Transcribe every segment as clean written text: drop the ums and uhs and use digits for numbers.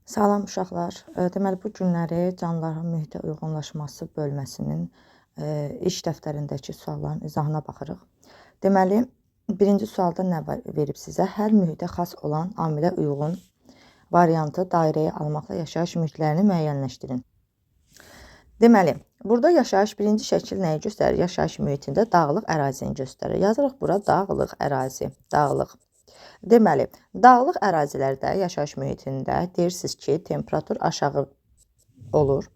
Salam uşaqlar. Deməli bu günləri canlıların mühitə uyğunlaşması bölməsinin iş dəftərindəki sualların izahına baxırıq. Deməli, birinci sualda nə verib sizə? Hər mühitə xas olan amilə uyğun variantı dairəyə almaqla yaşayış mühitlərini müəyyənləşdirin. Deməli, burada yaşayış birinci şəkil nəyi göstərir? Yaşayış mühitində dağlıq ərazini göstərir. Yazırıq bura dağlıq ərazi, dağlıq. Deməli, dağlıq ərazilərdə, yaşayış mühitində deyirsiniz ki, temperatur aşağı olur.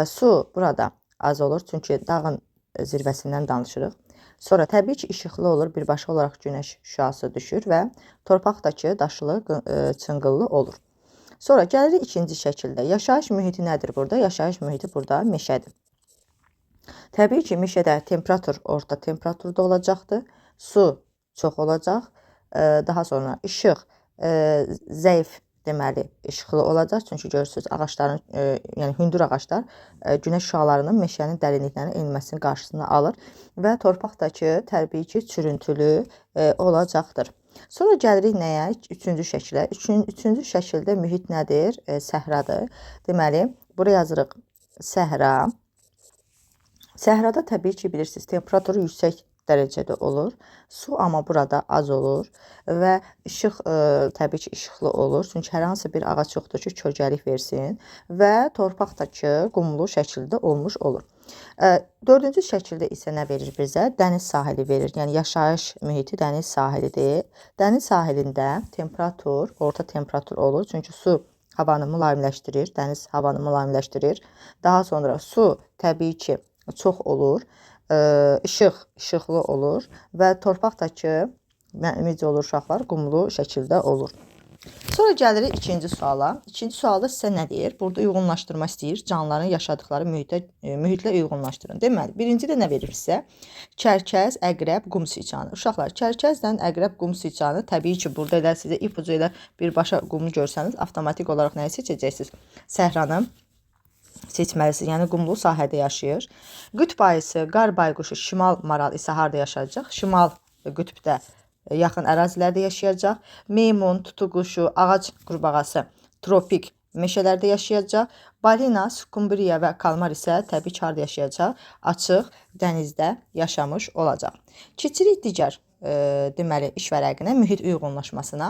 Su burada az olur, çünki dağın zirvəsindən danışırıq. Sonra təbii ki, işıqlı olur, birbaşa olaraq günəş şüası düşür və torpaqdakı daşlı, çınqıllı olur. Sonra gəlirik ikinci şəkildə. Yaşayış mühiti nədir burada? Yaşayış mühiti burada meşədir. Təbii ki, meşədə temperatur orta temperaturda olacaqdır. Su çox olacaq. Daha sonra işıq zəif deməli işıqlı olacaq. Çünki görürsünüz ağacların, yəni hündür ağaclar günəş şüalarının meşənin dərinliklərinə enməsinin qarşısını alır və torpaqdakı təbii ki, çürüntülü olacaqdır. Sonra gəlirik nəyə? Üçüncü şəkilə. Üçüncü şəkildə mühit nədir? Səhradır. Deməli, buraya yazırıq səhra. Səhrada təbii ki, bilirsiniz, temperaturu yüksək dərəcədə olur. Su amma burada az olur və işıq təbii ki, işıqlı olur. Çünki hər hansı bir ağac yoxdur ki, kölgəlik versin və torpaqdakı qumlu şəkildə olmuş olur. Dördüncü şəkildə isə nə verir bizə? Dəniz sahili verir. Yəni yaşayış mühiti dəniz sahilidir. Dəniz sahilində temperatur, orta temperatur olur. Çünki su havanı mülayimləşdirir, dəniz havanı mülayimləşdirir. Daha sonra su təbii ki, çox olur. İşıqlı olur və torpaqdakı necə olur uşaqlar? Qumlu şəkildə olur. Sonra gəlirik ikinci suala. İkinci sualda sizə nə deyir? Burada uyğunlaşdırma istəyir. Canlıların yaşadıkları mühitlə uyğunlaşdırın. Deməli, birincidə nə verir sizə? Çərkəz, əqrəb, qum siçanı. Uşaqlar, çərkəzlə əqrəb, qum siçanı təbii ki, burada elə sizə ipucu ilə birbaşa qumu görsəniz, avtomatik olaraq nəyi seçəcəksiniz? Səhranı seçməlisiniz. Yəni qumlu sahədə yaşayır. Qütb ayısı, qar bayquşu, şimal maral isə harda yaşayacaq? Şimal qütbdə yaxın ərazilərdə yaşayacaq. Meymun, tutuquşu, ağac qurbağası tropik meşələrdə yaşayacaq. Balina, skumbriya və kalmar isə təbii ki, harda yaşayacaq? Açıq dənizdə yaşamış olacaq. Keçirik digər deməli iş vərəqinə, mühit uyğunlaşmasına.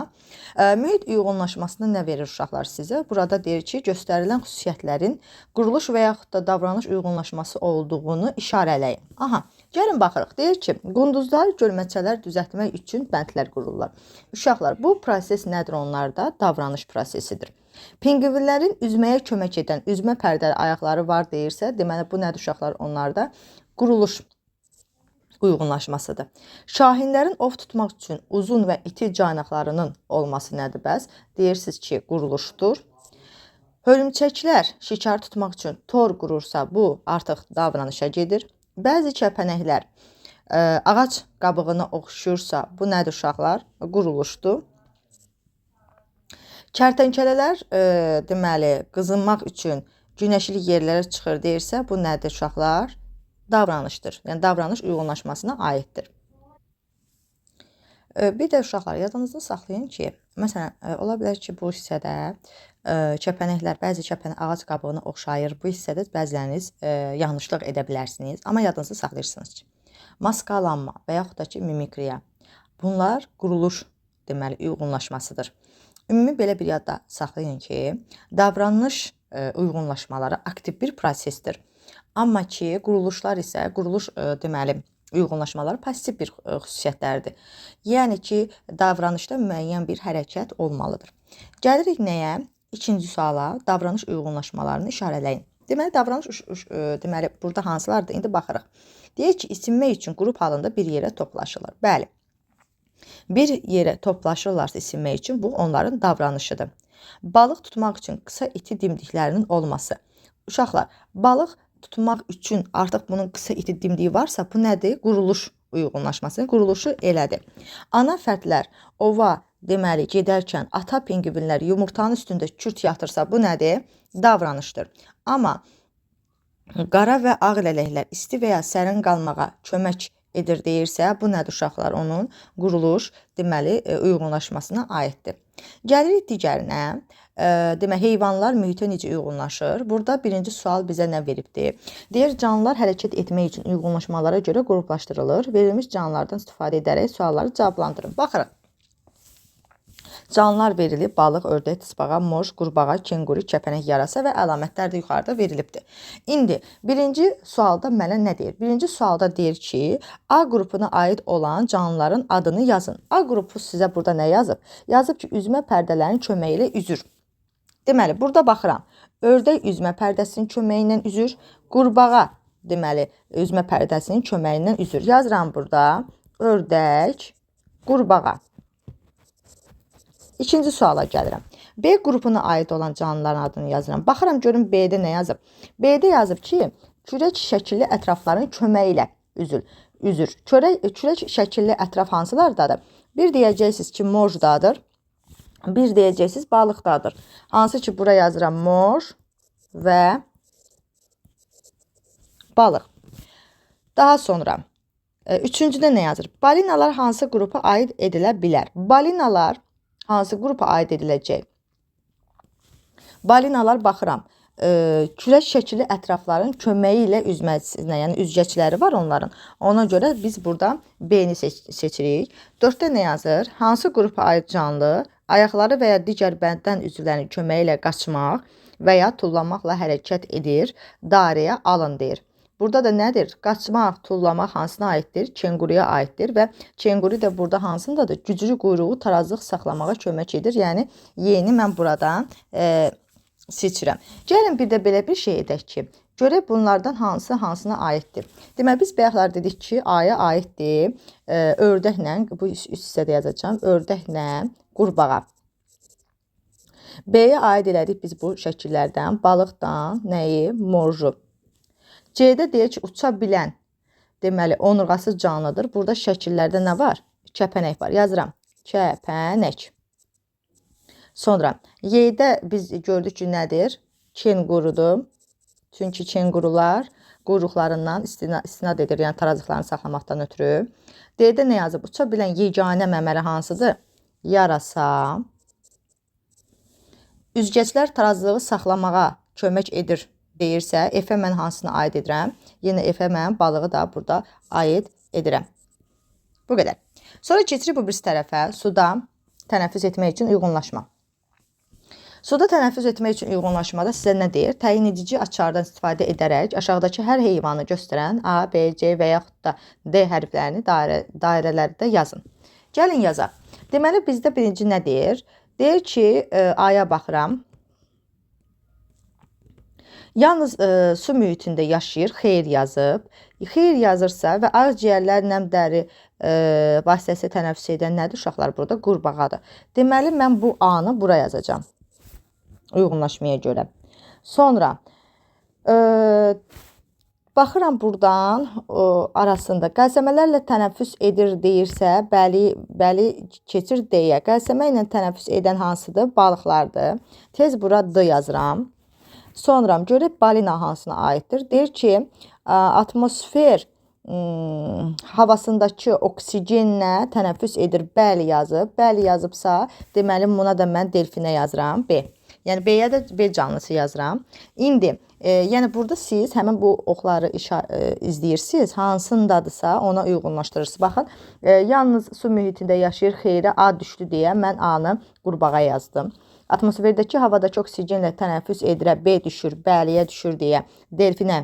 Mühit uyğunlaşmasında nə verir uşaqlar sizə? Burada deyir ki, göstərilən xüsusiyyətlərin quruluş və yaxud da davranış uyğunlaşması olduğunu işarələyin. Aha, gəlin baxırıq. Deyir ki, qunduzlar, gölməçələr düzəltmək üçün bəndlər qururlar. Uşaqlar, bu proses nədir onlarda? Davranış prosesidir. Pinqvinlərin üzməyə kömək edən üzmə pərdəli ayaqları var deyirsə, deməli bu nədir uşaqlar onlarda? Quruluş uyğunlaşmasıdır. Şahinlərin ov tutmaq üçün uzun və iti caynaqlarının olması nədir bəs? Deyirsiniz ki, quruluşdur. Hörümçəklər şikar tutmaq üçün tor qurursa, bu artıq davranışa gedir. Bəzi kəpənəklər ağac qabığına oxşuyursa, bu nədir uşaqlar? Quruluşdur. Kərtənkələlər deməli qızınmaq üçün günəşli yerlərə çıxır deyirsə, bu nədir uşaqlar? Davranışdır. Yəni davranış uyğunlaşmasına aiddir. Bir də uşaqlar yadınızda saxlayın ki, məsələn, ola bilər ki, bu hissədə kəpənəklər, bəzi kəpənək ağac qabığına oxşayır. Bu hissədə bəziləriniz yanlışlıq edə bilərsiniz. Amma yadınızda saxlayırsınız ki, maskalanma və yaxud da ki, mimikriya. Bunlar quruluş deməli uyğunlaşmasıdır. Ümumi belə bir yadda saxlayın ki, davranış uyğunlaşmaları aktiv bir prosesdir. Amma ki, quruluşlar isə, quruluş deməli uyğunlaşmaları pasiv bir xüsusiyyətlərdir. Yəni ki, davranışda müəyyən bir hərəkət olmalıdır. Gəlirik nəyə? İkinci suala, davranış uyğunlaşmalarını işarələyin. Deməli, davranış deməli burada hansılardır? İndi baxırıq. Deyək ki, isinmək üçün qrup halında bir yerə toplaşırlar. Bəli. Bir yerə toplaşırlarsa isinmək üçün bu onların davranışıdır. Balıq tutmaq üçün qısa iti dimdiklərinin olması. Uşaqlar, balıq tutmaq üçün artıq bunun qısa iti dimdiyi varsa, bu nədir? Quruluş uyğunlaşması, quruluşu elədir. Ana fərdlər ova deməli gedərkən ata pinqvinlər yumurtanın üstündə kürt yatırsa, bu nədir? Davranışdır. Amma qara və ağ lələklər isti və ya sərin qalmağa kömək edir deyirsə, bu nədir uşaqlar? Onun quruluş, deməli, uyğunlaşmasına aiddir. Gəlirik digərinə. Demək, heyvanlar mühitə necə uyğunlaşır? Burada birinci sual bizə nə veribdir? Deyir, canlılar hərəkət etmək üçün uyğunlaşmalara görə qruplaşdırılır. Verilmiş canlılardan istifadə edərək sualları cavablandırın. Baxırıq. Canlılar verilib, balıq, ördək, tısbağa, mor, qurbağa, kenguru, kəpənək, yarasa və əlamətlər də yuxarıda verilibdir. İndi birinci sualda mənə nə deyir? Birinci sualda deyir ki, A qrupuna aid olan canlıların adını yazın. A qrupu sizə burada nə yazıb? Yazıb ki, üzmə pərdələrin köməyi ilə üzür. Deməli, burada baxıram. Ördək üzmə pərdəsinin köməyi ilə üzür. Qurbağa, deməli, üzmə pərdəsinin köməyi ilə üzür. Yazıram burada. Ördək, qurbağa. İkinci suala gəlirəm. B qrupuna aid olan canlıların adını yazıram. Baxıram, görüm B-də nə yazıb. B-də yazıb ki, kürək şəkilli ətrafların köməyi ilə üzür. Kürək şəkilli ətraf hansılardadır? Bir deyəcəksiniz ki, mordadır. Bir deyəcəksiniz, balıqdadır. Hansı ki, bura yazıram mor və balıq. Daha sonra, üçüncüdə nə yazır? Balinalar hansı qrupa aid edilə bilər? Balinalar hansı qrupa aid ediləcək? Balinalar baxıram. Kürək şəkilli ətrafların köməyi ilə üzməsinə, yəni üzgəçləri var onların. Ona görə biz burada B-ni seçirik. 4-də nə yazır? Hansı qrupa aid canlı ayaqları və ya digər bədən üzvlərinin köməyi ilə qaçmaq və ya tullanmaqla hərəkət edir, dairəyə alın deyir. Burada da nədir? Qaçmaq, tullamaq hansına aiddir? Kenguruya aiddir və kenguru da burada hansındadır? Güclü quyruğu tarazlıq saxlamağa kömək edir. Yəni, yeni mən buradan seçirəm. Gəlin bir də belə bir şey edək ki, görək bunlardan hansı hansına aiddir. Deməli, biz bayaqlar dedik ki, A-ya aiddir. Ördəklə, bu üst hissədə yazacağım, ördəklə qurbağa. B-yə aid elədik biz bu şəkillərdən, balıqdan, nəyi? Morju. C-də deyir ki, uça bilən, deməli, onurğasız canlıdır. Burada şəkillərdə nə var? Kəpənək var. Yazıram. Kəpənək. Sonra, Y-də biz gördük ki, nədir? Kengurudur. Çünki kengurular quyruqlarından istinad edir, yəni tarazlıqlarını saxlamaqdan ötürü. D-də nə yazıb? Uça bilən yeganə məməli hansıdır? Yarasa. Üzgəclər tarazlığı saxlamağa kömək edir deyirsə, F-ə mən hansına aid edirəm? Yenə F-ə mən balığı da burada aid edirəm. Bu qədər. Sonra keçirik bu birisi tərəfə. Suda tənəffüs etmək üçün uyğunlaşma. Suda tənəffüs etmək üçün uyğunlaşmada sizə nə deyir? Təyin edici açardan istifadə edərək aşağıdakı hər heyvanı göstərən A, B, C və yaxud da D hərflərini dairələrdə yazın. Gəlin yazaq. Deməli, bizdə birinci nə deyir? Deyir ki, A-ya baxıram. Yalnız su mühitində yaşayır, xeyr yazıb. Xeyr yazırsa və ağciyərlər nəmdəri vasitəsilə tənəffüs edən nədir uşaqlar burada? Qurbağadır. Deməli, mən bu A-nı bura yazacağım. Uyğunlaşmaya görə. Sonra, baxıram buradan arasında qəlsəmələrlə tənəffüs edir deyirsə, bəli keçir deyə. Qəlsəmə ilə tənəffüs edən hansıdır? Balıqlardır. Tez bura D yazıram. Sonra görək balina hansına aiddir? Deyir ki, atmosfer havasındakı oksigenlə tənəffüs edir. Bəli yazıb. Bəli yazıbsa, deməli buna da mən delfinə yazıram. B. Yəni B-yə də B canlısı yazıram. İndi, yəni burada siz həmin bu oxları izləyirsiniz. Hansındadırsa ona uyğunlaşdırırsınız. Baxın, yalnız su mühitində yaşayır, xeyrə A düşdü deyə mən A-nı qurbağa yazdım. Atmosferdəki havadakı oksigenlə tənəffüs edirə B düşür, bəliyə düşür deyə delfinə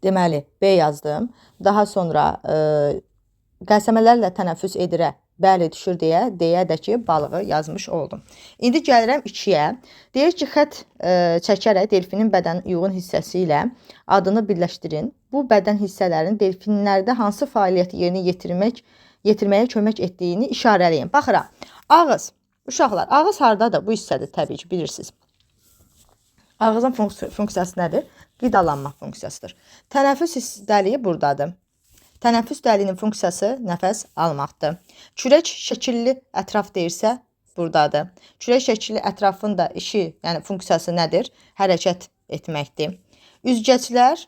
deməli B yazdım. Daha sonra qəlsəmələrlə tənəffüs edirə bəli düşür deyə D-yə ki balığı yazmış oldum. İndi gəlirəm 2-yə. Deyir ki, xət çəkərək delfinin bədən uyğun hissəsi ilə adını birləşdirin. Bu bədən hissələrin delfinlərdə hansı fəaliyyəti yerinə yetirməyə kömək etdiyini işarələyin. Baxıram. Ağız. Uşaqlar, ağız hardadır? Bu hissədir təbii ki, bilirsiniz. Ağızın funksiyası nədir? Qidalanma funksiyasıdır. Tənəffüs dəliyi buradadır. Tənəffüs dəliyinin funksiyası nəfəs almaqdır. Kürək şəkilli ətraf deyirsə, buradadır. Kürək şəkilli ətrafın da işi, yəni funksiyası nədir? Hərəkət etməkdir. Üzgəclər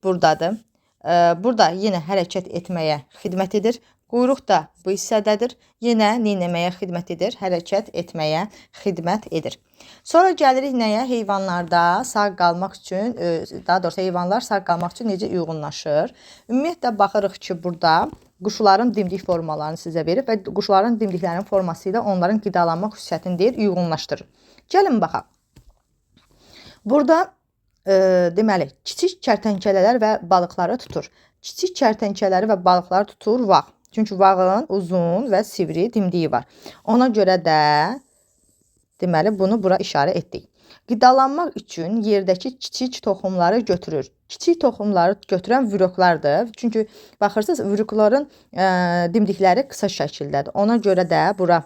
buradadır. Burada yenə hərəkət etməyə xidmət edir. Quyruq da bu hissədədir. Yenə neynəməyə xidmət edir? Hərəkət etməyə xidmət edir. Sonra gəlirik nəyə? Heyvanlarda sağ qalmaq üçün, daha doğrusu heyvanlar sağ qalmaq üçün necə uyğunlaşır? Ümumiyyətlə baxırıq ki, burada quşların dimdik formalarını sizə verib və quşların dimdiklərinin forması ilə onların qidalanma xüsusiyyətini deyir, uyğunlaşdırır. Gəlin baxaq. Burada deməli, kiçik kərtənkələlər və balıqları tutur. Kiçik kərtənkələri və balıqları tutur vağ. Çünki vağın uzun və sivri dimdiyi var. Ona görə də deməli bunu bura işarə etdik. Qidalanmaq üçün yerdəki kiçik toxumları götürür. Kiçik toxumları götürən vüroklardır. Çünki baxırsınız, vürokların dimdikləri qısa şəkildədir. Ona görə də bura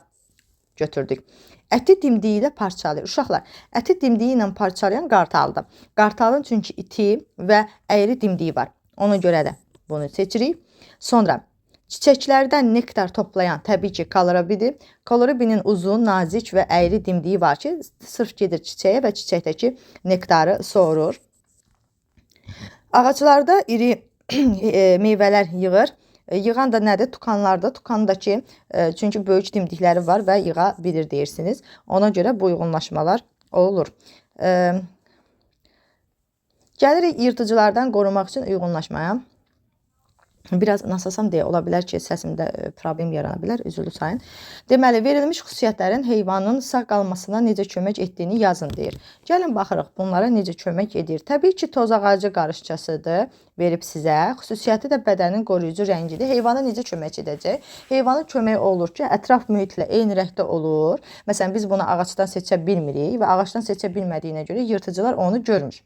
götürdük. Əti dimdiyi ilə parçalayır. Uşaqlar, əti dimdiyi ilə parçalayan qartaldır. Qartalın çünki iti və əyri dimdiyi var. Ona görə də bunu seçirik. Sonra çiçəklərdən nektar toplayan təbii ki, koloribidir. Koloribinin uzun, nazik və əyri dimdiyi var ki, sırf gedir çiçəyə və çiçəkdəki nektarı soğurur. Ağaclarda iri meyvələr yığır. Yığan da nədir? Tukanlardır. Tukandakı çünki böyük dimdikləri var və yığa bilir deyirsiniz. Ona görə bu uyğunlaşmalar olur. Gəlirik yırtıcılardan qorumaq üçün uyğunlaşmaya. Biraz nasasam deyə ola bilər ki, səsimdə problem yarana bilər, üzrlü sayın. Deməli, verilmiş xüsusiyyətlərin heyvanın sağ qalmasına necə kömək etdiyini yazın deyir. Gəlin baxırıq bunlara necə kömək edir. Təbii ki, toz ağacı qarışçasıdır, verib sizə. Xüsusiyyəti də bədənin qoruyucu rəngidir. Heyvana necə kömək edəcək? Heyvana kömək olur ki, ətraf mühitlə eyni rəngdə olur. Məsələn, biz bunu ağacdan seçə bilmirik və ağacdan seçə bilmədiyinə görə yırtıcılar onu görmür.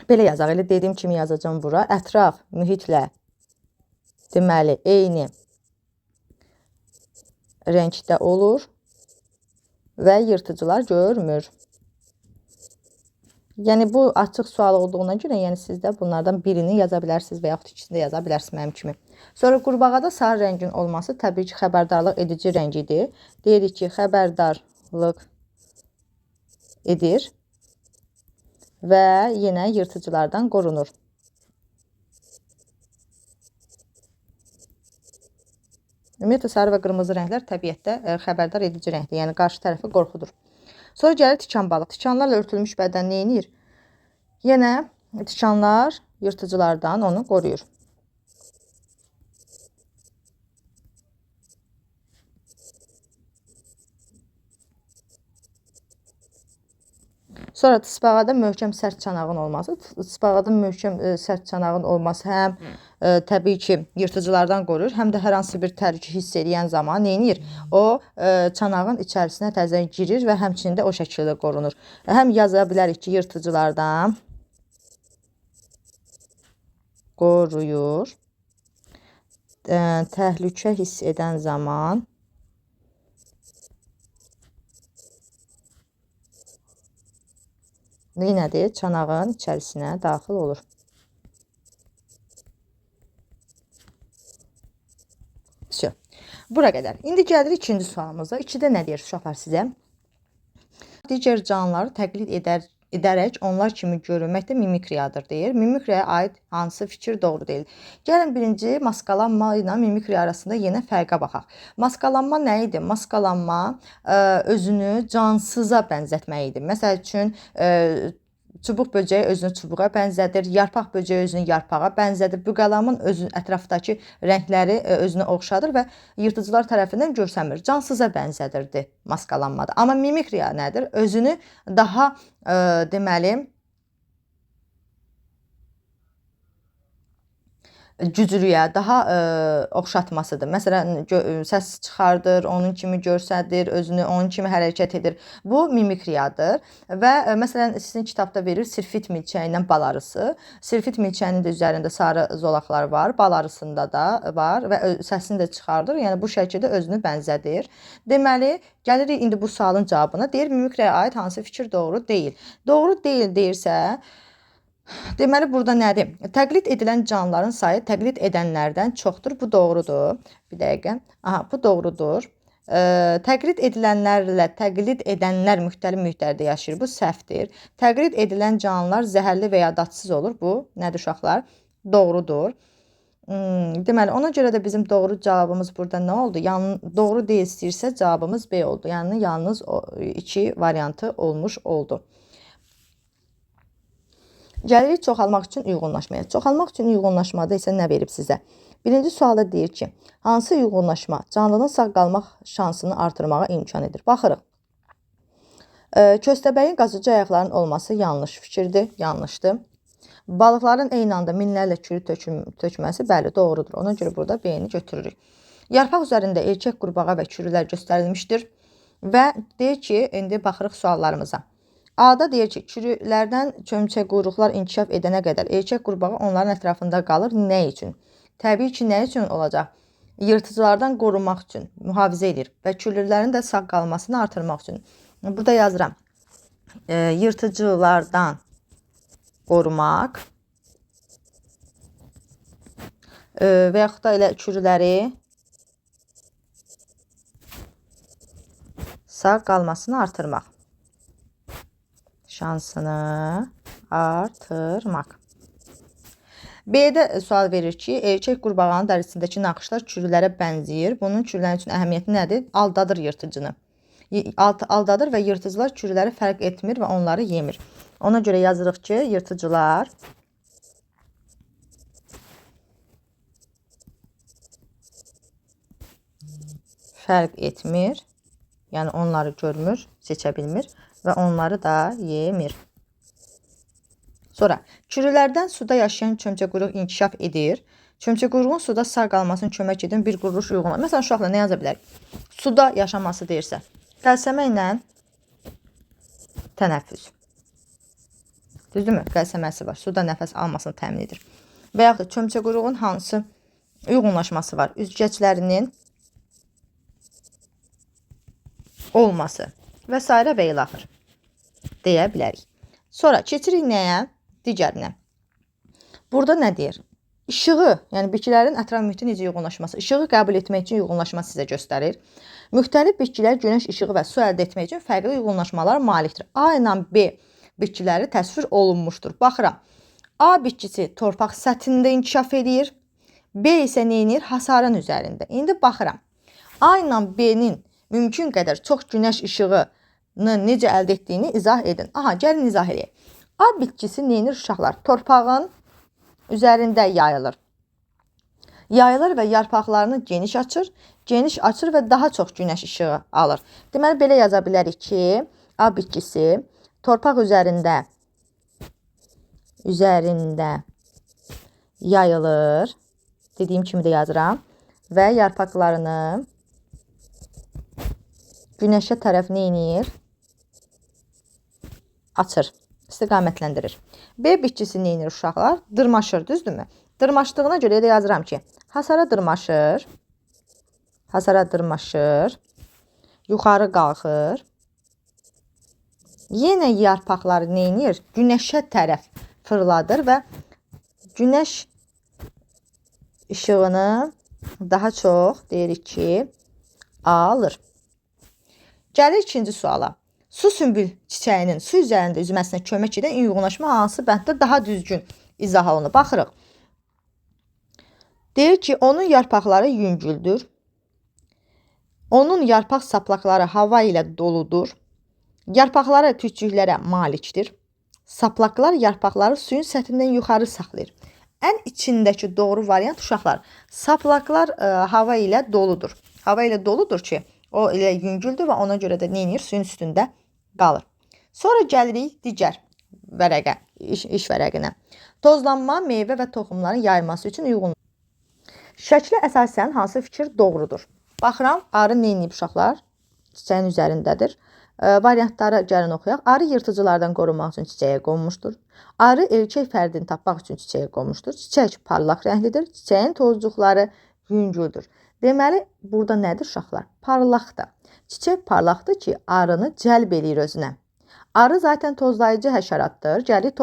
Belə yazaq, elə dediyim kimi yazacağım bura. Ətraf mühitlə deməli eyni rəngdə olur və yırtıcılar görmür. Yəni bu açıq sual olduğuna görə, yəni siz də bunlardan birini yaza bilərsiniz və yaxud ikisini də yaza bilərsiniz mənim kimi. Sonra qurbağada sarı rəngin olması təbii ki, xəbərdarlıq edici rəngidir. Deyirik ki, xəbərdarlıq edir və yenə yırtıcılardan qorunur. Ümumiyyətlə, sarı və qırmızı rənglər təbiətdə xəbərdar edici rəngdir, yəni qarşı tərəfi qorxudur. Sonra gəlir tikan balıq. Tikanlarla örtülmüş bədən nə edir? Yenə tikanlar yırtıcılardan onu qoruyur. Sonra tısbağada möhkəm sərt çanağın olması. Tısbağada möhkəm sərt çanağın olması həm təbii ki, yırtıcılardan qoruyur, həm də hər hansı bir təhlükə hiss edən zaman nə edir? O çanağın içərisinə təzədən girir və həmçinin də o şəkildə qorunur. Həm yaza bilərik ki, yırtıcılardan qoruyur. Təhlükə hiss edən zaman nədir? Çanağın içərisinə daxil olur. Bura qədər. İndi gəlirik ikinci sualımıza. İkidə nə deyir uşaqlar sizə? Digər canlıları təqlid edərək onlar kimi görünməkdə mimikriyadır deyir. Mimikriyaya aid hansı fikir doğru deyil? Gəlin birinci maskalanma ilə mimikriya arasında yenə fərqə baxaq. Maskalanma nə idi? Maskalanma özünü cansıza bənzətmək idi. Məsəl üçün çubuq böcəyi özünü çubuğa bənzədir, yarpaq böcəyi özünü yarpağa bənzədir. Büqəlamın ətrafdakı rəngləri özünü oxşadır və yırtıcılar tərəfindən görsənmir. Cansıza bənzədirdi maskalanmada. Amma mimikriya nədir? Özünü daha deməli güclüyə, daha oxşatmasıdır. Məsələn, səs çıxardır, onun kimi görsədir, özünü onun kimi hərəkət edir. Bu mimikriyadır və məsələn, sizin kitabda verir sirfit milçəyindən bal arısı. Sirfit milçəyinin də üzərində sarı zolaqlar var, bal arısında da var və səsini də çıxardır. Yəni, bu şəkildə özünü bənzədir. Deməli, gəlirik indi bu sualın cavabına. Deyir, mimikriyaya aid hansı fikir doğru deyil? Doğru deyil deyirsə, deməli, burada nədir? Təqlid edilən canlıların sayı təqlid edənlərdən çoxdur. Bu doğrudur. Bir dəqiqə. Aha, bu doğrudur. Təqlid edilənlərlə təqlid edənlər müxtəlif mühitlərdə yaşayır. Bu səhvdir. Təqlid edilən canlılar zəhərli və ya dadsız olur. Bu nədir uşaqlar? Doğrudur. Deməli, ona görə də bizim doğru cavabımız burada nə oldu? Doğru deyil istəyirsə cavabımız B oldu. Yəni, yalnız 2 variantı olmuş oldu. Gəlirik çoxalmaq üçün uyğunlaşmaya. Çoxalmaq üçün uyğunlaşmada isə nə verib sizə? Birinci sualda deyir ki, hansı uyğunlaşma canlının sağ qalmaq şansını artırmağa imkan edir? Baxırıq. Köstəbəyin qazıcı ayaqlarının olması yanlış fikirdir, yanlışdır. Balıqların eyni anda minlərlə çürü tökməsi, bəli, doğrudur. Ona görə burada B-ni götürürük. Yarpaq üzərində erkək qurbağa və çürülər göstərilmişdir. Və deyir ki, indi baxırıq suallarımıza. A-da deyir ki, çürülərdən çömçək quyruqlar inkişaf edənə qədər erkək qurbağa onların ətrafında qalır. Nə üçün? Təbii ki, nə üçün olacaq? Yırtıcılardan qorunmaq üçün mühafizə edir və çürülərin də sağ qalmasını artırmaq üçün. Burada yazıram. Yırtıcılardan qorumaq və yaxud da elə çürüləri sağ qalmasını artırmaq. Şansını artırmaq. B-də sual verir ki, erkək qurbağanın dərisindəki naxışlar çürülərə bənzəyir. Bunun çürülərin üçün əhəmiyyəti nədir? Aldadır yırtıcını. Aldadır və yırtıcılar çürüləri fərq etmir və onları yemir. Ona görə yazırıq ki, yırtıcılar fərq etmir, yəni onları görmür, seçə bilmir və onları da yemir. Sonra, çürülərdən suda yaşayan çömçəquyruq inkişaf edir. Çömçəquyruğun suda sağ qalmasını kömək edən bir quruluş uyğunlaşır. Məsələn, uşaqlar nə yaza bilərik? Suda yaşaması deyirsə, qəlsəmə ilə tənəffüs. Düzdürmü? Qəlsəməsi var. Suda nəfəs almasını təmin edir. Və yaxud da çömçəquyruğun hansı uyğunlaşması var? Üzgəclərinin olması və s. və ilaxır deyə bilərik. Sonra keçirik nəyə? Digərinə. Burada nə deyir? İşığı, yəni bitkilərin ətraf mühiti necə uyğunlaşması, işığı qəbul etmək üçün uyğunlaşma sizə göstərir. Müxtəlif bitkilər günəş işığı və su əldə etmək üçün fərqli uyğunlaşmalar malikdir. A ilə B bitkiləri təsvir olunmuşdur. Baxıram. A bitkisi torpaq səthində inkişaf edir. B isə neyinir? Hasarın üzərində. İndi baxıram. A ilə B-nin mümkün qədər çox günəş işığını necə əldə etdiyini izah edin. Aha, gəlin izah edək. A bitkisi neyinir uşaqlar? Torpağın üzərində yayılır. Yayılır və yarpaqlarını geniş açır. Geniş açır və daha çox günəş işığı alır. Deməli, belə yaza bilərik ki, A bitkisi torpaq üzərində yayılır. Dediyim kimi də yazıram. Və yarpaqlarını günəşə tərəf neyinir? Açır. İstiqamətləndirir. B bitkisi neyinir uşaqlar? Dırmaşır, düzdürmü? Dırmaşdığına görə də yazıram ki, hasara dırmaşır. Hasara dırmaşır. Yuxarı qalxır. Yenə yarpaqları neyinir? Günəşə tərəf fırladır və günəş işığını daha çox deyirik ki, alır. Gəlir ikinci suala. Su sümbül çiçəyinin su üzərində üzməsinə kömək edən uyğunlaşma hansı bənddə daha düzgün izah olunur? Baxırıq. Deyir ki, onun yarpaqları yüngüldür. Onun yarpaq saplaqları hava ilə doludur. Yarpaqları tüçüklərə malikdir. Saplaqlar yarpaqları suyun səthindən yuxarı saxlayır. Ən içindəki doğru variant uşaqlar. Saplaqlar hava ilə doludur. Hava ilə doludur ki, o elə yüngüldür və ona görə də neyinir? Suyun üstündə qalır. Sonra gəlirik digər vərəqə, iş vərəqinə. Tozlanma, meyvə və toxumların yayılması üçün uyğun. Şəklə əsasən hansı fikir doğrudur? Baxıram, arı neyniyib uşaqlar? Çiçəyin üzərindədir. Variantları gəlin oxuyaq. Arı yırtıcılardan qorunmaq üçün çiçəyə qonmuşdur. Arı erkək fərdini tapmaq üçün çiçəyə qonmuşdur. Çiçək parlaq rənglidir. Çiçəyin tozcuqları yüngüldür. Deməli, burada nədir uşaqlar? Parlaqdır. Çiçək parlaqdır ki, arını cəlb eləyir özünə. Arı zaten tozlayıcı həşəratdır. Gəlib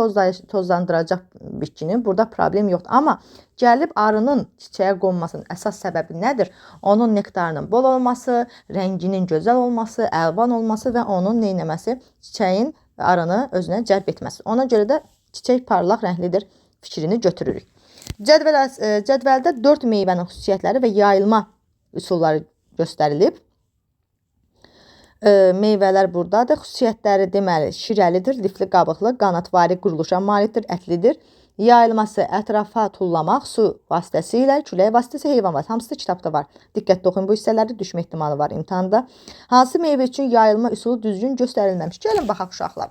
tozlandıracaq bitkinin. Burada problem yoxdur. Amma gəlib arının çiçəyə qonmasının əsas səbəbi nədir? Onun nektarının bol olması, rənginin gözəl olması, əlvan olması və onun neynəməsi? Çiçəyin arını özünə cəlb etməsi. Ona görə də çiçək parlaq rənglidir fikrini götürürük. Cədvəldə 4 meyvənin xüsusiyyətləri və yayılma üsulları göstərilib. Meyvələr buradadır. Xüsusiyyətləri deməli şirəlidir, lifli qabıqlı, qanadvari quruluşa malikdir, ətlidir. Yayılması ətrafa tullamaq su vasitəsilə, külək vasitəsi, heyvan vasitəsi. Hamısı da kitabda var. Diqqətli oxuyun, bu hissələrdə düşmə ehtimalı var imtahanda. Hansı meyvə üçün yayılma üsulu düzgün göstərilməmiş? Gəlin baxaq uşaqlar.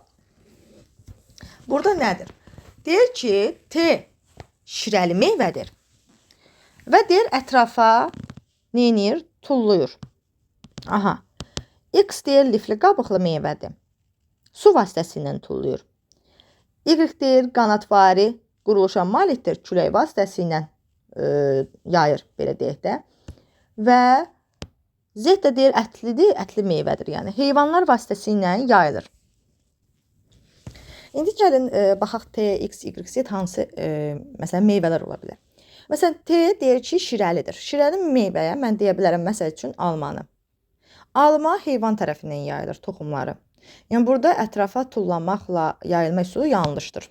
Burada nədir? Deyir ki, T şirəli meyvədir. Və deyir ətrafa neynir? Tulluyur. Aha. X deyir lifli qabıqlı meyvədir. Su vasitəsilə tulluyur. Y deyir qanadvari quruluşa malikdir. Külək vasitəsilə yayır, belə deyək də. Və Z də deyir ətlidir, ətli meyvədir. Yəni heyvanlar vasitəsilə yayılır. İndi gəlin baxaq T, X, Y, Z hansı məsələn meyvələr ola bilər. Məsələn T deyir ki, şirəlidir. Şirəli meyvəyə mən deyə bilərəm məsəl üçün almanı. Alma heyvan tərəfindən yayılır, toxumları. Yəni burada ətrafa tullanmaqla yayılma üsulu yanlışdır.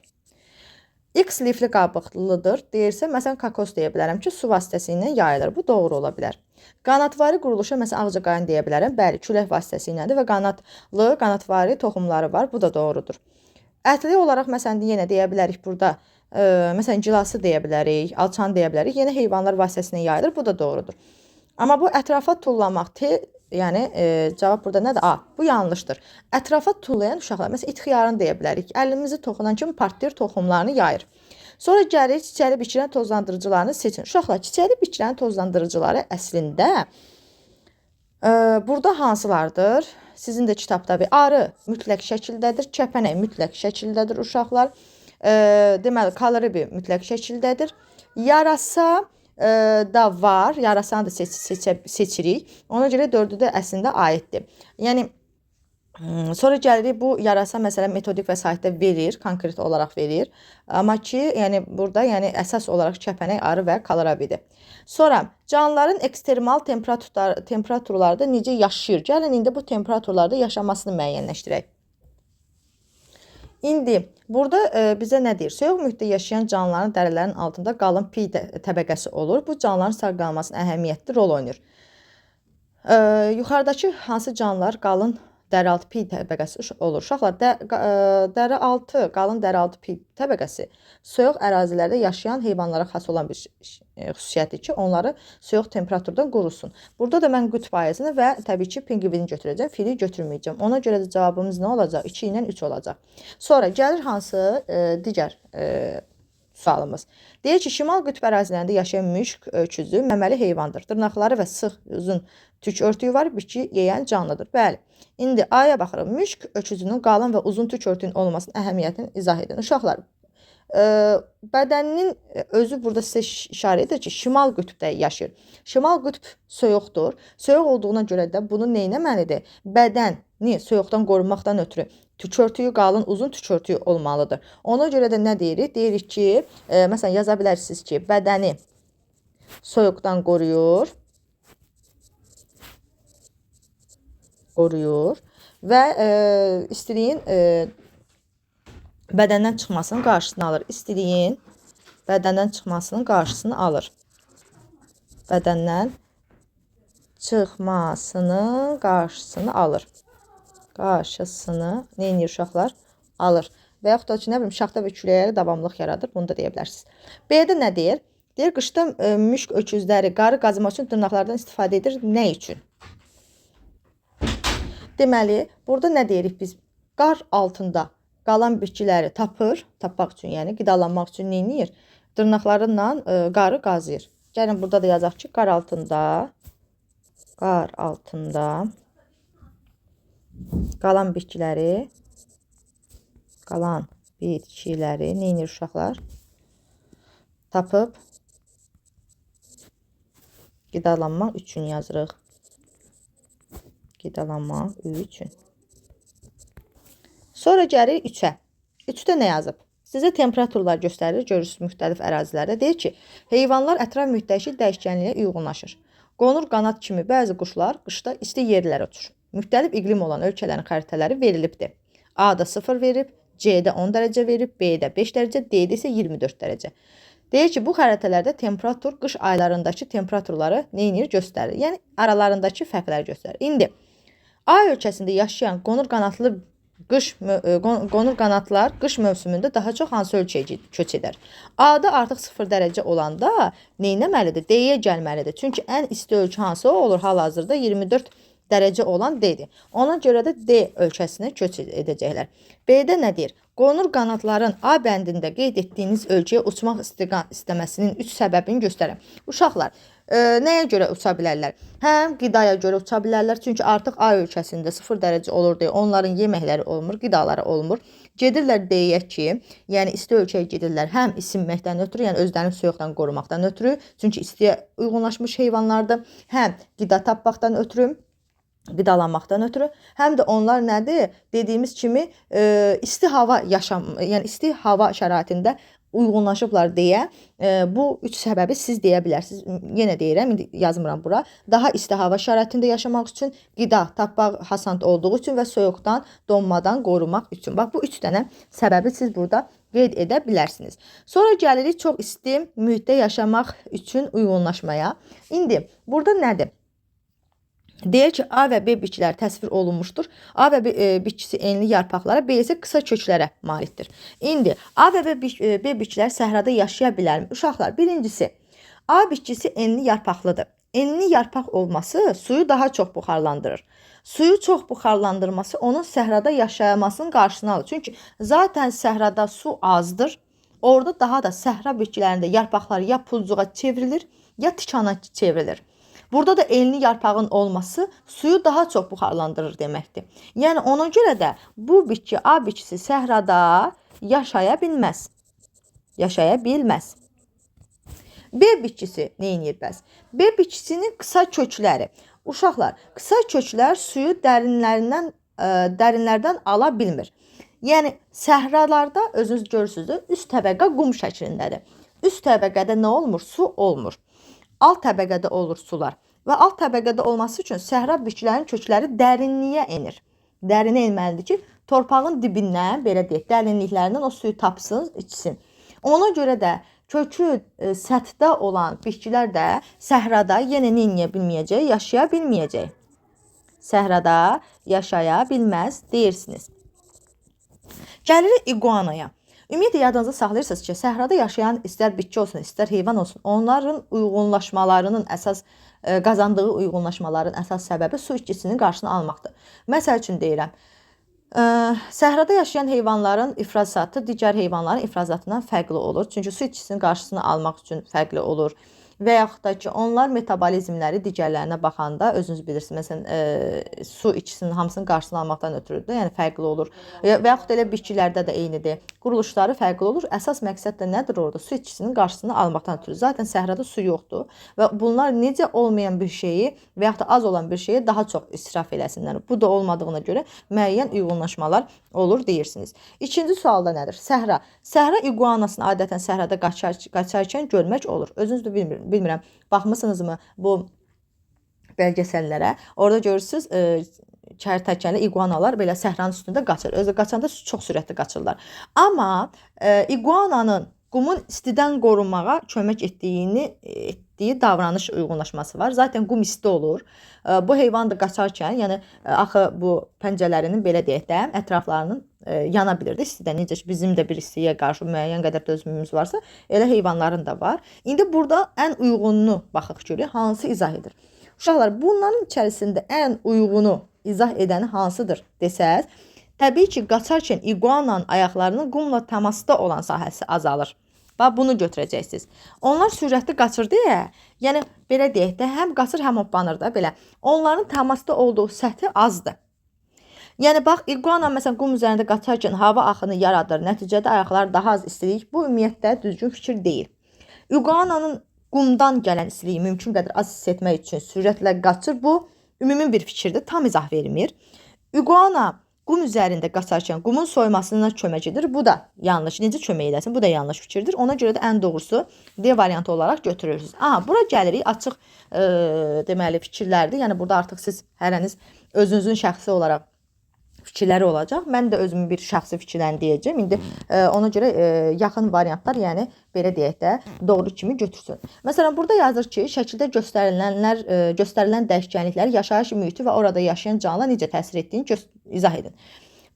X lifli qabıqlıdır deyirsə, məsələn kokos deyə bilərəm ki, su vasitəsilə yayılır. Bu doğru ola bilər. Qanadvari quruluşa məsələn ağcaqayın deyə bilərəm. Bəli, külək vasitəsilədir və qanadlı, qanadvari toxumları var. Bu da doğrudur. Ətli olaraq məsələn yenə deyə bilərik burada. Məsələn gilası deyə bilərik, alçanı deyə bilərik. Yenə heyvanlar vasitəsilə yayılır. Bu da doğrudur. Amma bu ətrafa tullanmaq yəni cavab burada nədir? A. Bu yanlışdır. Ətrafa tullayan uşaqlar, məsələn itxiyarını deyə bilərik. Əlimizi toxunan kimi partlayır, toxumlarını yayır. Sonra gəlir çiçəli bitkilər tozlandırıcılarını seçin. Uşaqlar, çiçəli bitkilərin tozlandırıcıları əslində burada hansılardır? Sizin də kitabda bir arı mütləq şəkildədir, kəpənək mütləq şəkildədir uşaqlar. Deməli, kaloribi mütləq şəkildədir. Yarasa da var. Yarasanı da seçirik. Ona görə dördü də əslində aiddir. Yəni sonra gəlirik bu yarasa məsələn metodik vəsaitdə verir, konkret olaraq verir. Amma ki, yəni burada yəni əsas olaraq kəpənək, arı və kaloribidir. Sonra canlıların ekstremal temperaturlarda necə yaşayır? Gəlin indi bu temperaturlarda yaşamasını müəyyənləşdirək. İndi burada bizə nə deyir? Soyuq mühitdə yaşayan canlıların dərilərinin altında qalın pi təbəqəsi olur. Bu canlıların sağ qalmasına əhəmiyyətli rol oynayır. Yuxarıdakı hansı canlılar qalın dərialtı pi təbəqəsi olur? Uşaqlar, qalın dərialtı pi təbəqəsi soyuq ərazilərdə yaşayan heyvanlara xas olan bir xüsusiyyətdir ki, onları soyuq temperaturdan qorusun. Burada da mən qütb ayısını və təbii ki, pinqvini götürəcəm, fili götürməyəcəm. Ona görə də cavabımız nə olacaq? 2 ilə 3 olacaq. Sonra gəlir hansı digər sualımız. Deyir ki, şimal qütb ərazilərində yaşayan müşk öküzü məməli heyvandır. Dırnaqları və sıx uzun tük örtüyü var, bitki yeyən canlıdır. Bəli. İndi A'ya baxırıq. Müşk öküzünün qalın və uzun tük örtüyünün olmasının əhəmiyyətini izah edin. Uşaqlar, bədəninin özü burada sizə işarə edir ki, şimal qütbdə yaşayır. Şimal qütb soyuqdur. Soyuq olduğuna görə də bunu neynəməlidir? Bədəni soyuqdan qorunmaqdan ötürü tük örtüyü, qalın, uzun tük örtüyü olmalıdır. Ona görə də nə deyirik? Deyirik ki, məsələn yaza bilərsiniz ki, bədəni soyuqdan qoruyur və istiliyin bədəndən çıxmasının qarşısını alır. İstiliyin bədəndən çıxmasının qarşısını alır. Bədəndən çıxmasının qarşısını alır. Qarşısını neynir uşaqlar? Alır. Və yaxud da ki, nə bilim, şaxta və küləyə davamlılıq yaradır. Bunu da deyə bilərsiniz. B-də nə deyir? Deyir, qışda müşk öküzləri qarı qazımaq üçün dırnaqlardan istifadə edir. Nə üçün? Deməli, burada nə deyirik biz? Qar altında qalan bitkiləri tapmaq üçün, yəni qidalanmaq üçün neynir? Dırnaqlarıyla qarı qazıyır. Gəlin burada da yazaq ki, qar altında qalan bitkiləri neynir uşaqlar? Tapıb qidalanmaq üçün yazırıq. Qidalanmaq üçün. Sonra gəlirik 3-ə. 3-də nə yazıb? Sizə temperaturlar göstərir, görürsünüz müxtəlif ərazilərdə. Deyir ki, heyvanlar ətraf mühitdəki dəyişkənliyə uyğunlaşır. Qonur qanat kimi bəzi quşlar qışda isti yerlərə uçur. Müxtəlif iqlim olan ölkələrin xəritələri verilibdir. A-da 0 verib, C-də 10 dərəcə verib, B-də 5 dərəcə, D-də isə 24 dərəcə. Deyir ki, bu xəritələrdə temperatur qış aylarındakı temperaturları neyinir göstərir. Yəni aralarındakı fərqləri göstərir. İndi A ölkəsində yaşayan qonur qanatlar qış mövsümündə daha çox hansı ölkəyə köç edər? A-da artıq 0 dərəcə olanda neynəməlidir? D-yə gəlməlidir. Çünki ən isti ölkə hansı olur? Hal-hazırda 24 dərəcə olan D-dir. Ona görə də D ölkəsinə köç edəcəklər. B-də nə deyir? Qonur qanatların A bəndində qeyd etdiyiniz ölkəyə uçmaq istəməsinin 3 səbəbini göstərin. Uşaqlar, nəyə görə uça bilərlər? Həm qidaya görə uça bilərlər, çünki artıq A ölkəsində 0 dərəcə olur deyə onların yeməkləri olmur, qidaları olmur. Gedirlər deyək ki, yəni isti ölkəyə gedirlər, həm isinməkdən ötürü, yəni özlərini soyuqdan qorumaqdan ötürü, çünki istiyə uyğunlaşmış heyvanlardır, həm qida tapmaqdan ötürü, qidalanmaqdan ötürü, həm də onlar nədir? Dediyimiz kimi isti hava yəni isti hava şəraitində uyğunlaşıblar deyə bu 3 səbəbi siz deyə bilərsiniz. Yenə deyirəm, indi yazmıram bura. Daha isti hava şəraitində yaşamaq üçün, qida tapmaq hasant olduğu üçün və soyuqdan, donmadan qorumaq üçün. Bax, bu 3 dənə səbəbi siz burada qeyd edə bilərsiniz. Sonra gəlirik çox isti mühitdə yaşamaq üçün uyğunlaşmaya. İndi burada nədir? Deyir ki, A və B bitkilər təsvir olunmuşdur. A və B bitkisi enli yarpaqlara, B isə qısa köklərə malikdir. İndi A və B bitkilər səhrada yaşaya bilərmi? Uşaqlar, birincisi, A bitkisi enli yarpaqlıdır. Enli yarpaq olması suyu daha çox buxarlandırır. Suyu çox buxarlandırması onun səhrada yaşamasının qarşısını alır. Çünki zaten səhrada su azdır. Orada daha da səhra bitkilərində yarpaqlar ya pulcuğa çevrilir, ya tikana çevrilir. Burada da enli yarpağın olması suyu daha çox buxarlandırır deməkdir. Yəni ona görə də bu bitki, A bitkisi səhrada yaşaya bilməz. Yaşaya bilməz. B bitkisi neynir bəs? B bitkisinin qısa kökləri. Uşaqlar, qısa köklər suyu dərinlərdən ala bilmir. Yəni səhralarda özünüz görürsünüz, üst təbəqə qum şəklindədir. Üst təbəqədə nə olmur? Su olmur. Alt təbəqədə olur sular və alt təbəqədə olması üçün səhra bitkilərinin kökləri dərinliyə enir. Dərinə enməlidir ki, torpağın dibindən, belə deyək, dərinliklərindən o suyu tapsın, içsin. Ona görə də kökü səthdə olan bitkilər də səhrada yenə neyə bilməyəcək, yaşaya bilməyəcək. Səhrada yaşaya bilməz deyirsiniz. Gəlirik iguanaya. Ümumiyyətlə yadınızda saxlayırsınız ki, səhrada yaşayan istər bitki olsun, istər heyvan olsun, onların uyğunlaşmalarının əsas qazandığı uyğunlaşmaların əsas səbəbi su itkisinin qarşısını almaqdır. Məsəl üçün deyirəm, səhrada yaşayan heyvanların ifrazatı digər heyvanların ifrazatından fərqli olur. Çünki su itkisinin qarşısını almaq üçün fərqli olur. Və yaxud da ki, onlar metabolizmləri digərlərinə baxanda özünüz bilirsiniz. Məsələn, su itkisinin hamısının qarşısını almaqdan ötürü də, yəni fərqli olur. Və yaxud elə bitkilərdə də eynidir. Quruluşları fərqli olur. Əsas məqsəd də nədir orada? Su itkisinin qarşısını almaqdan ötürü. Zaten səhrada su yoxdur və bunlar necə olmayan bir şeyi və yaxud da az olan bir şeyi daha çox israf eləsinlər. Bu da olmadığına görə müəyyən uyğunlaşmalar olur deyirsiniz. İkinci sualda nədir? Səhra. Səhra iguanasını adətən səhrada qaçarkən görmək olur. Özünüz də bilmirəm, baxmısınızmı bu bəlgəsəllərə? Orada görürsünüz, kərtəkənli iguanalar belə səhranın üstündə qaçır. Özü qaçanda çox sürətli qaçırlar. Amma iguananın qumun istidən qorunmağa kömək etdiyi davranış uyğunlaşması var. Zaten qum isti olur. Bu heyvan da qaçarkən, yəni axı bu pəncələrinin belə deyək də ətraflarının yana bilirdi istidən. Necə ki, bizim də bir istiyə qarşı müəyyən qədər dözümümüz varsa, elə heyvanların da var. İndi burada ən uyğununu baxaq görək, hansı izah edir? Uşaqlar, bunların içərisində ən uyğunu izah edəni hansıdır desəz, təbii ki, qaçarkən iguananın ayaqlarının qumla təmasda olan sahəsi azalır. Bax, bunu götürəcəksiniz. Onlar sürətli qaçır deyə, yəni belə deyək də, həm qaçır, həm hoppanır da belə. Onların təmasda olduğu səthi azdır. Yəni bax, iguana məsələn qum üzərində qaçarkən hava axını yaradır. Nəticədə ayaqlar daha az istilik. Bu ümumiyyətlə düzgün fikir deyil. Iguananın qumdan gələn istiliyi mümkün qədər az hiss etmək üçün sürətlə qaçır. Bu ümumi bir fikirdir. Tam izah vermir. Iguana qum üzərində qaçarkən qumun soymasına kömək edir. Bu da yanlış. Necə kömək edəsin? Bu da yanlış fikirdir. Ona görə də ən doğrusu D variantı olaraq götürürsünüz. Bura gəlirik açıq deməli fikirlərdir. Yəni burada artıq siz hərəniz özünüzün şəxsi olaraq fikirləri olacaq. Mən də özümün bir şəxsi fikirlərini deyəcəm. İndi ona görə yaxın variantlar, yəni belə deyək də, doğru kimi götürsün. Məsələn, burada yazır ki, şəkildə göstərilən dəyişkənlikləri yaşayış mühiti və orada yaşayan canlılar necə təsir etdiyini izah edin.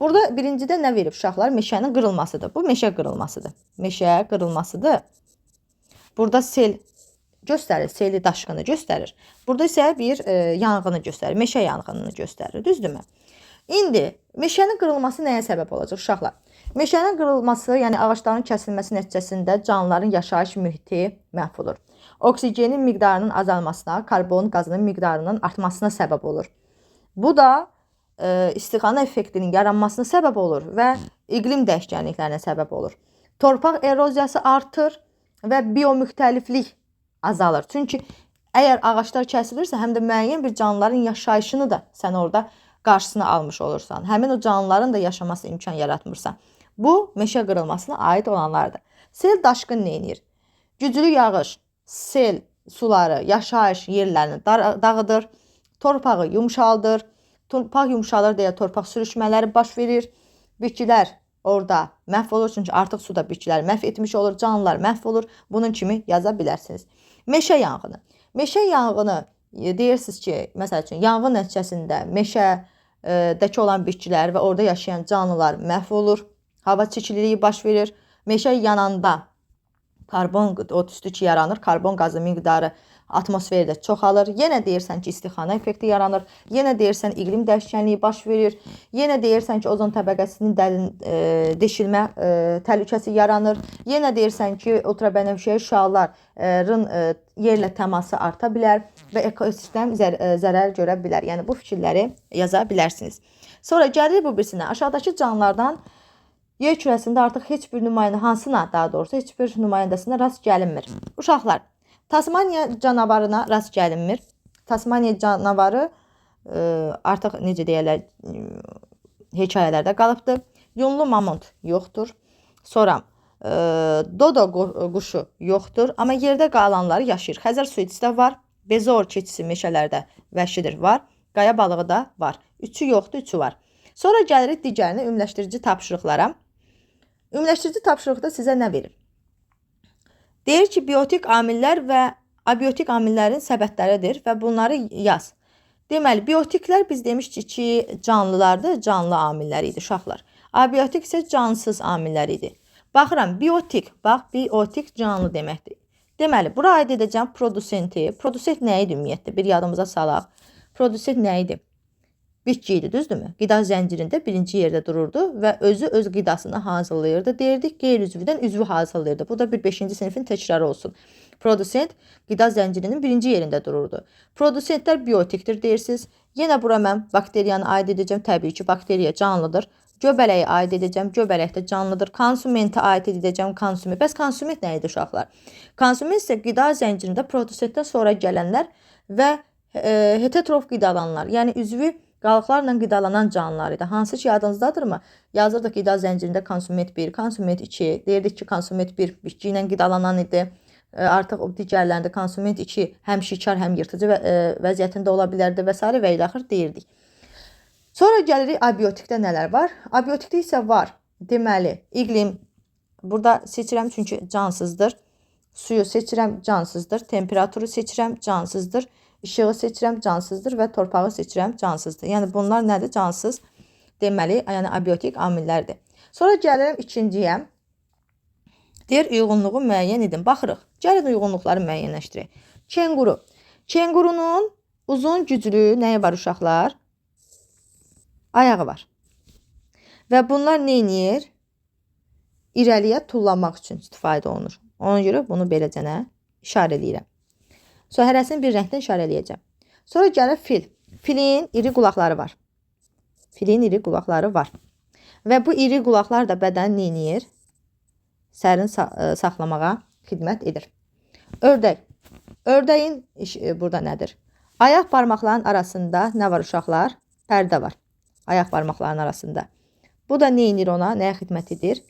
Burada birincidə nə verib uşaqlar? Meşənin qırılmasıdır. Bu meşə qırılmasıdır. Meşə qırılmasıdır. Burada sel göstərir, seli daşqını göstərir. Burada isə bir yanğını göstərir, meşə yanğınını göstərir. Düzdürmü? İndi meşənin qırılması nəyə səbəb olacaq uşaqlar? Meşənin qırılması, yəni ağacların kəsilməsi nəticəsində canlıların yaşayış mühiti məhv olur. Oksigenin miqdarının azalmasına, karbon qazının miqdarının artmasına səbəb olur. Bu da istixana effektinin yaranmasına səbəb olur və iqlim dəyişkənliklərinə səbəb olur. Torpaq eroziyası artır və biomüxtəliflik azalır. Çünki əgər ağaclar kəsilirsə, həm də müəyyən bir canlıların yaşayışını da sən orada qarşısını almış olursan. Həmin o canlıların da yaşaması imkan yaratmırsan. Bu, meşə qırılmasına aid olanlardır. Sel daşqın neyinir? Güclü yağış, sel suları yaşayış yerlərini dağıdır, torpağı yumşaldır. Torpaq yumşalır deyə torpaq sürüşmələri baş verir. Bitkilər orada məhv olur, çünki artıq suda bitkilər məhv etmiş olur, canlılar məhv olur. Bunun kimi yaza bilərsiniz. Meşə yanğını. Meşə yanğını deyirsiniz ki, məsəl üçün yanğın nəticəsində meşədəki olan bitkilər və orada yaşayan canlılar məhv olur. Hava çirkliliyi baş verir. Meşə yananda karbon otüstü yaranır. Karbon qazı miqdarı atmosferdə çoxalır. Yenə deyirsən ki, istixana effekti yaranır. Yenə deyirsən iqlim dəyişkənliyi baş verir. Yenə deyirsən ki, ozon təbəqəsinin deşilmə təhlükəsi yaranır. Yenə deyirsən ki, ultrabənövşəyi şüaların yerlə təması arta bilər və ekosistem zərər görə bilər. Yəni bu fikirləri yaza bilərsiniz. Sonra gəlir bu birisinə. Aşağıdakı canlılardan yer kürəsində artıq heç bir nümayəndə, hansına daha doğrusu heç bir nümayəndəsinə rast gəlinmir. Uşaqlar, Tasmaniya canavarına rast gəlinmir. Tasmaniya canavarı artıq necə deyirlər, hekayələrdə qalıbdır. Yunlu mamont yoxdur. Sonra dodo quşu yoxdur, amma yerdə qalanları yaşayır. Xəzər suitisi də var. Bezor keçisi meşələrdə vəhşidir, var. Qaya balığı da var. Üçü yoxdur, üçü var. Sonra gəlirik digərinə, ümumiləşdirici tapşırıqlara. Ümumiləşdirici tapşırıqda sizə nə verir? Deyir ki, biotik amillər və abiotik amillərin səbətləridir və bunları yaz. Deməli, biotiklər biz demişdik ki, canlılardır, canlı amillər idi uşaqlar. Abiotik isə cansız amillər idi. Baxıram, biotik, bax, biotik canlı deməkdir. Deməli, bura aid edəcəm produsenti. Produsent nə idi ümumiyyətlə? Bir yadımıza salaq. Produsent nə idi? Bitki idi, düzdürmü? Qida zəncirində birinci yerdə dururdu və özü öz qidasını hazırlayırdı. Deyirdik, qeyri-üzvüdən üzvü hazırlayırdı. Bu da bir 5-ci sinifin təkrarı olsun. Produsent qida zəncirinin birinci yerində dururdu. Produsentlər biotikdir deyirsiniz. Yenə bura mən bakteriyanı aid edəcəm. Təbii ki, bakteriya canlıdır. Göbələyi aid edəcəm. Göbələk də canlıdır. Konsumenti aid edəcəm. Konsument. Bəs konsument nə idi uşaqlar? Konsument isə qida zəncirində produsentdən sonra gələnlər və heterotrof qidalanlar. Yəni üzvü qalıqlarla qidalanan canlılar idi. Hansı ki, yadınızdadırmı? Yazırdıq qida zəncirində konsument 1, konsument 2. Deyirdik ki, konsument 1 bitki ilə qidalanan idi. Artıq o digərlərində konsument 2 həm şikar, həm yırtıcı vəziyyətində ola bilərdi və s. və ilə axır deyirdik. Sonra gəlirik abiotikdə nələr var? Abiotikdə isə var. Deməli, iqlim. Burada seçirəm çünki cansızdır. Suyu seçirəm, cansızdır. Temperaturu seçirəm, cansızdır. İşığı seçirəm, cansızdır və torpağı seçirəm, cansızdır. Yəni bunlar nədir? Cansız. Deməli, yəni abiotik amillərdir. Sonra gəlirəm ikinciyə. Deyir, uyğunluğu müəyyən edin. Baxırıq. Gəlin uyğunluqları müəyyənləşdirək. Kenguru. Kengurunun uzun güclü nəyi var uşaqlar? Ayağı var. Və bunlar neynir? İrəliyə tullanmaq üçün istifadə olunur. Ona görə bunu beləcənə işarə edirəm. Sonra hərəsini bir rəngdən işarələyəcəm. Sonra gəlir fil. Filin iri qulaqları var. Filin iri qulaqları var. Və bu iri qulaqlar da bədəni neynir? Sərin saxlamağa xidmət edir. Ördək. Ördəyin burada nədir? Ayaq barmaqların arasında nə var uşaqlar? Pərdə var. ayaq barmaqlarının arasında. Bu da nə edir ona? Nəyə xidmət edir?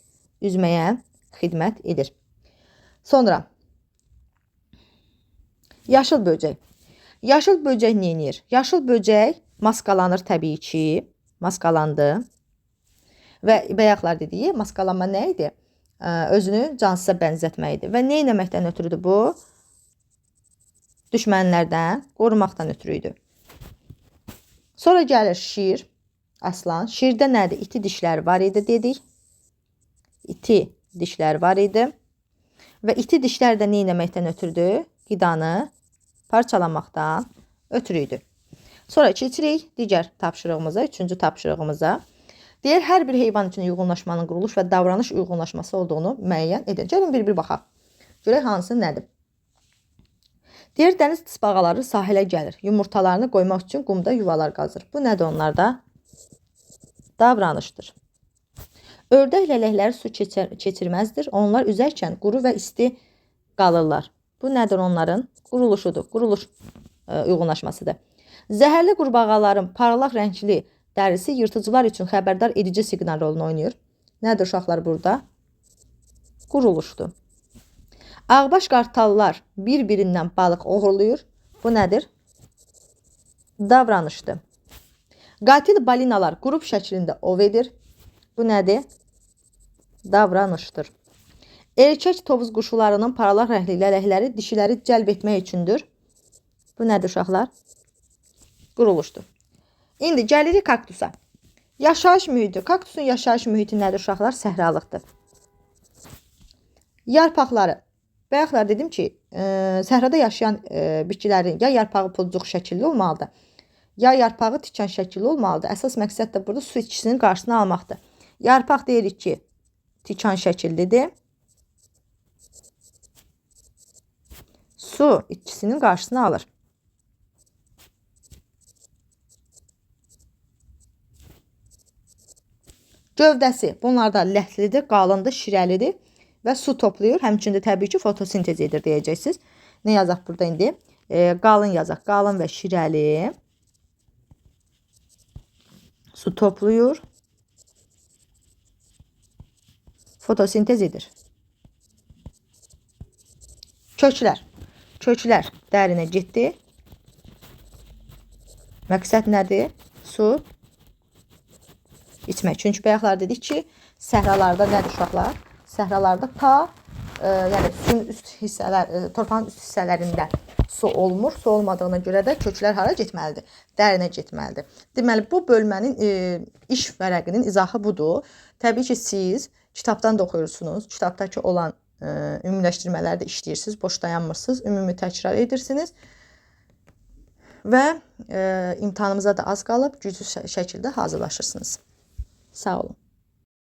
Üzməyə xidmət edir. Sonra yaşıl böcək. Yaşıl böcək nə edir? Yaşıl böcək maskalanır təbii ki. Maskalandı. Və bayaqlar dediyi maskalanma nə idi? Özünü cansıza bənzətmək idi. Və nə etməkdən ötürüdür bu? Düşmənlərdən qorumaqdan ötürü idi. Sonra gəlir şir, aslan. Şirdə nədir? İti dişləri var idi dedik. İti dişləri var idi. Və iti dişlər də nə etməkdən ötürüdür? Qidanı parçalamaqdan ötürü idi. Sonra keçirik digər tapşırığımıza, üçüncü tapşırığımıza. Deyir, hər bir heyvan üçün uyğunlaşmanın quruluş və davranış uyğunlaşması olduğunu müəyyən edin. Gəlin bir baxaq. Görək hansı nədir? Deyir, dəniz tısbağaları sahilə gəlir. Yumurtalarını qoymaq üçün qumda yuvalar qazır. Bu nədir onlarda? Davranışdır. Ördək lələkləri su keçirməzdir. Onlar üzərkən quru və isti qalırlar. Bu nədir onların? Quruluşudur. Quruluş uyğunlaşmasıdır. Zəhərli qurbağaların parlaq rəngli dərisi yırtıcılar üçün xəbərdar edici siqnal rolunu oynayır. Nədir uşaqlar burada? Quruluşdur. Ağbaş qartallar bir-birindən balıq oğurlayır. Bu nədir? Davranışdır. Qatil balinalar qrup şəklində ov edir. Bu nədir? Davranışdır. Erkək tovuz quşularının parlaq rəngli lələkləri dişiləri cəlb etmək üçündür. Bu nədir uşaqlar? Quruluşdur. İndi gəlirik kaktusa. Yaşayış mühiti. Kaktusun yaşayış mühiti nədir uşaqlar? Səhralıqdır. Yarpaqları. Bayaqlar dedim ki, səhrada yaşayan bitkilərin ya yarpağı pulcuq şəkilli olmalıdır, ya yarpağı tikan şəkilli olmalıdır. Əsas məqsəd də burada su itkisinin qarşısını almaqdır. Yarpaq deyirik ki, tikan şəkillidir. Su itkisinin qarşısını alır. Gövdəsi bunlarda ləhlidir, qalındır, şirəlidir və su toplayır. Həmçində təbii ki, fotosintez edir deyəcəksiniz. Nə yazaq burada indi? Qalın yazaq. Qalın və şirəli. Su toplayır. Fotosintez edir. Köklər. Köklər dərinə getdi. Məqsəd nədir? Su içmək. Çünki bayaqlar dedik ki, səhralarda nədir uşaqlar? Səhralarda yəni suyun üst hissələr, torpağın üst hissələrində su olmur. Su olmadığına görə də köklər hara getməlidir? Dərinə getməlidir. Deməli, bu bölmənin iş vərəqinin izahı budur. Təbii ki, siz kitabdan da oxuyursunuz. Kitabdakı olan ümumiləşdirmələri də işləyirsiniz. Boş dayanmırsınız. Ümumi təkrar edirsiniz. Və imtahanımıza da az qalıb güclü şəkildə hazırlaşırsınız. Sağ olun.